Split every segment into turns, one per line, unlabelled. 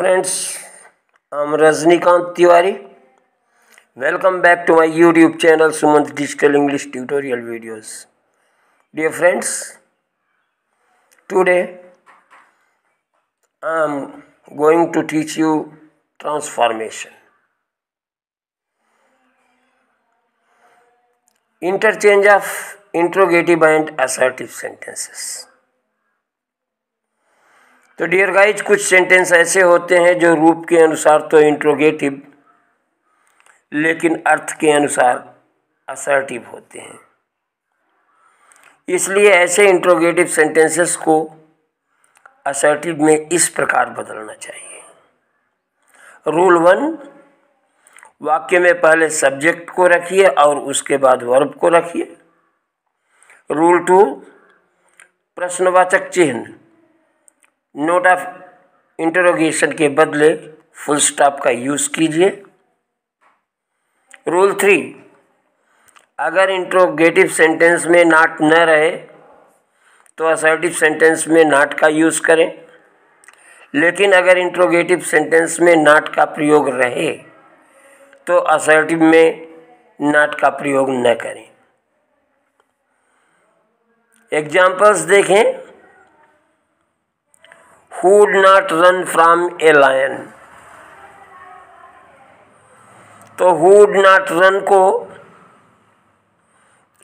friends, I'm Rajnikant Tiwari. Welcome back to my YouTube channel Sumant Digital English Tutorial Videos. Dear friends, today I'm going to teach you transformation. Interchange of interrogative and assertive sentences. तो dear guys, कुछ sentence ऐसे होते हैं जो रूप के अनुसार तो इंट्रोगेटिव लेकिन अर्थ के अनुसार असर्टिव होते हैं। इसलिए ऐसे इंट्रोगेटिव सेंटेंसेस को असर्टिव में इस प्रकार बदलना चाहिए। रूल 1, वाक्य में पहले सब्जेक्ट को रखिए और उसके बाद वर्ब को रखिए। रूल 2, प्रश्नवाचक चिन्ह नोट ऑफ इंटरोगेशन के बदले फुल स्टॉप का यूज कीजिए। रूल 3, अगर इंट्रोगेटिव सेंटेंस में नॉट न रहे तो असर्टिव सेंटेंस में नॉट का यूज करें, लेकिन अगर इंट्रोगेटिव सेंटेंस में नॉट का प्रयोग रहे तो असर्टिव में नॉट का प्रयोग न करें। एग्जाम्पल्स देखें। Who would not run from a lion? तो who would not run को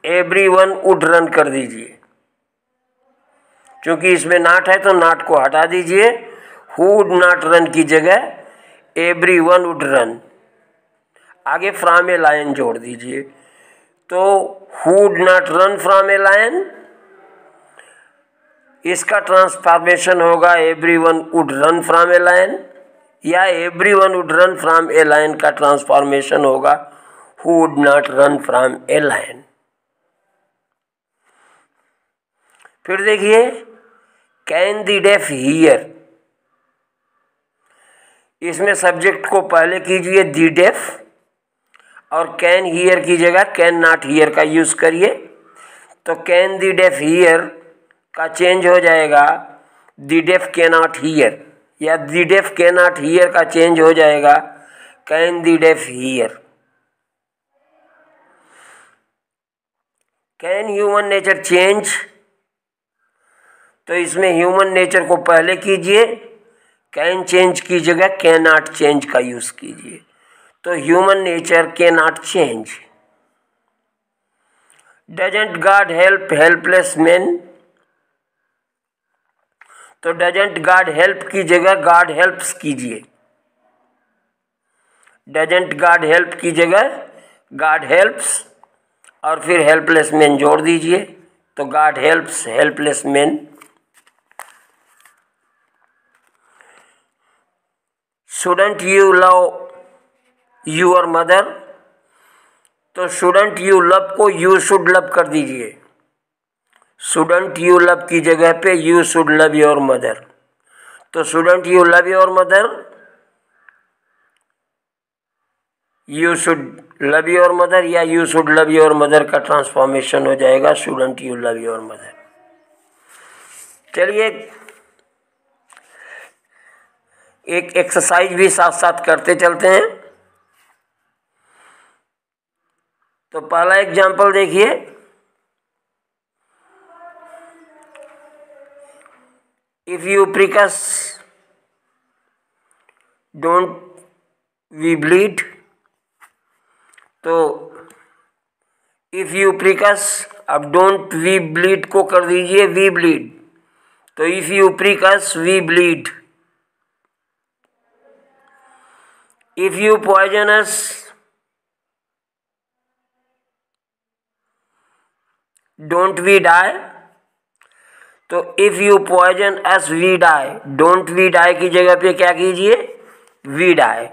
everyone would run कर दीजिए, क्योंकि इसमें नॉट है तो नॉट को हटा दीजिए। Who would not run की जगह everyone would run, आगे from a lion जोड़ दीजिए। तो who would not run from a lion, इसका ट्रांसफॉर्मेशन होगा everyone would run from a lion, या everyone would run from a lion का ट्रांसफॉर्मेशन होगा who would not run from a lion. फिर देखिए, कैन द डेफ हियर, इसमें subject को पहले कीजिए द डेफ और कैन हियर की जगह कैन नॉट हियर का यूज करिए। तो कैन द डेफ हियर का चेंज हो जाएगा the deaf can not hear, या the deaf can not hear का चेंज हो जाएगा can the deaf hear. Can human nature change, तो इसमें ह्यूमन नेचर को पहले कीजिए, कैन चेंज की जगह कैन नॉट चेंज का यूज कीजिए। तो human nature can not change. Doesn't God help helpless man, तो डजंट गॉड हेल्प की जगह गॉड हेल्प्स कीजिए। डजंट गॉड हेल्प की जगह गॉड हेल्प्स और फिर हेल्पलेस मैन जोड़ दीजिए। तो God helps helpless man. Shouldn't you love your mother, तो शुडंट यू लव को यू शुड लव कर दीजिए। शुडंट यू लव की जगह पे you should love your mother. तो shouldn't you love your mother, you should love your mother, या you should love your mother का ट्रांसफॉर्मेशन हो जाएगा shouldn't you love your mother. चलिए एक एक्सरसाइज भी साथ साथ करते चलते हैं। तो पहला एग्जाम्पल देखिए। If you prick us, don't we bleed? तो if you prick us, अब don't we bleed को कर दीजिए we bleed। तो if you prick us, we bleed। if you poison us, don't we die? तो if you poison us we die, don't we die की जगह पे क्या कीजिए we die.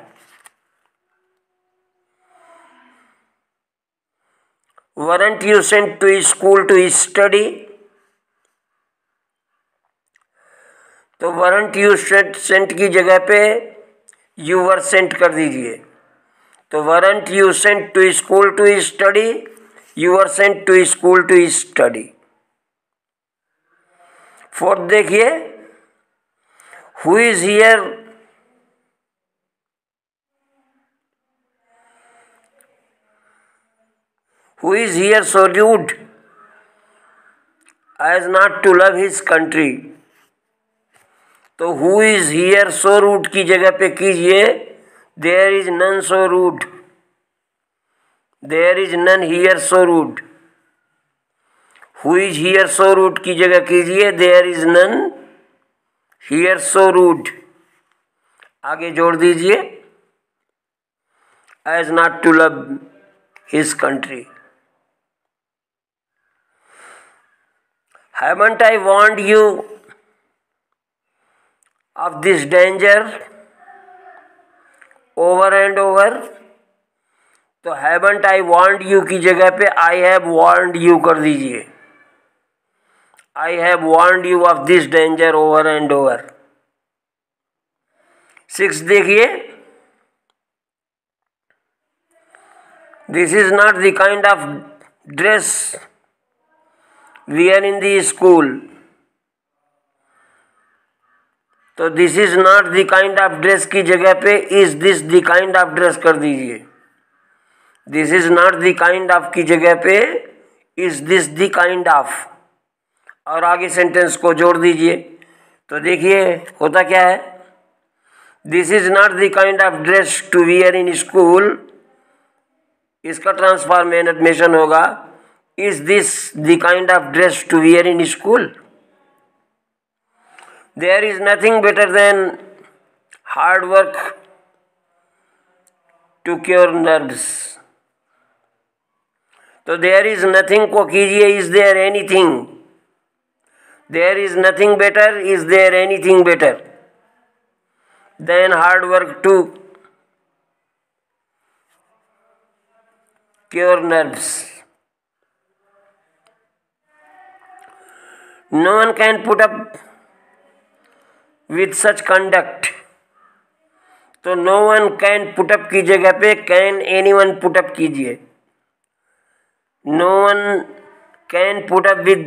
Weren't you sent to school to study, तो weren't you sent की जगह पे यू वर सेंट कर दीजिए। तो weren't you sent to school to study, you were sent to school to study. Fourth देखिए, who is here Who is here so rude as not to love his country? तो who is here so rude की जगह पे कीजिए there is none so rude. There is none here so rude. Who is here so rude की जगह कीजिए there is none here so rude. आगे जोड़ दीजिए as not to love his country. Haven't I warned you of this danger over and over? तो haven't I warned you की जगह पे I have warned you कर दीजिए. I have warned you of this danger over and over. 6 देखिए. This is not the kind of dress wear in the school. तो this is not the kind of dress की जगह पे is this the kind of dress कर दीजिए. This is not the kind of की जगह पे is this the kind of, और आगे सेंटेंस को जोड़ दीजिए. तो देखिए होता क्या है. This is not the kind of dress to wear in school. इसका ट्रांसफॉर्मेशन होगा Is this the kind of dress to wear in school? There is nothing better than hard work to cure nerves. तो there is nothing को कीजिए is there anything. There is nothing better, is there anything better than hard work to cure nerves. No one can put up with such conduct. तो no one can put up की जगह पे can anyone put up कीजिए. No one can put up with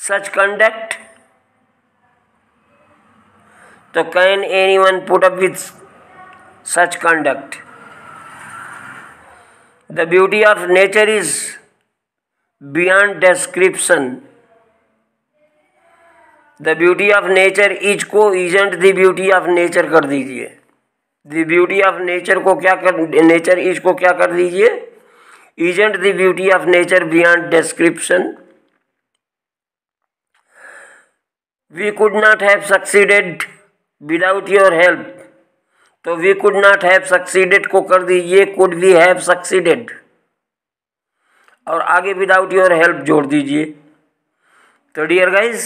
such conduct. तो can anyone put up with such conduct? The beauty of nature is beyond description. The beauty of nature is को isn't the beauty of nature कर दीजिए. The beauty of nature को क्या कर nature is को क्या कर दीजिए isn't the beauty of nature beyond description. We could not have succeeded without your help. तो we could not have succeeded को कर दीजिए could we have succeeded, और आगे without your help जोड़ दीजिए. तो डियर गाइस,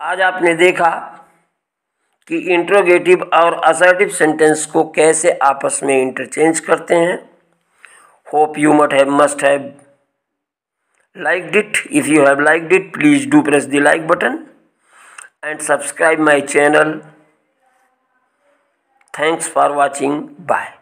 आज आपने देखा कि इंट्रोगेटिव और असर्टिव सेंटेंस को कैसे आपस में इंटरचेंज करते हैं. Hope you must have liked it. If you have liked it, please do press the like button and subscribe my channel. Thanks for watching. Bye.